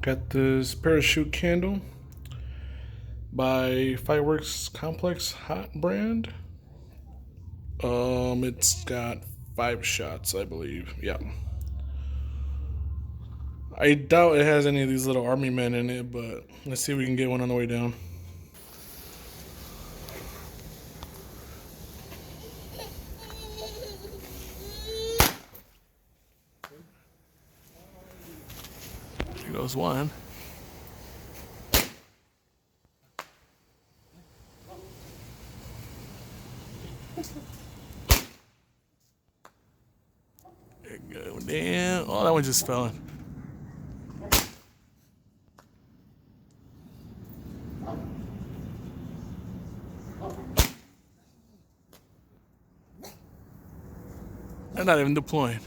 Got this parachute candle by Fireworks Complex Hot brand. It's got 5 shots, I believe. Yeah. I doubt it has any of these little army men in it, but let's see if we can get one on the way down. Here goes one. There you go. Damn. Oh, that one just fell in. They're not even deploying.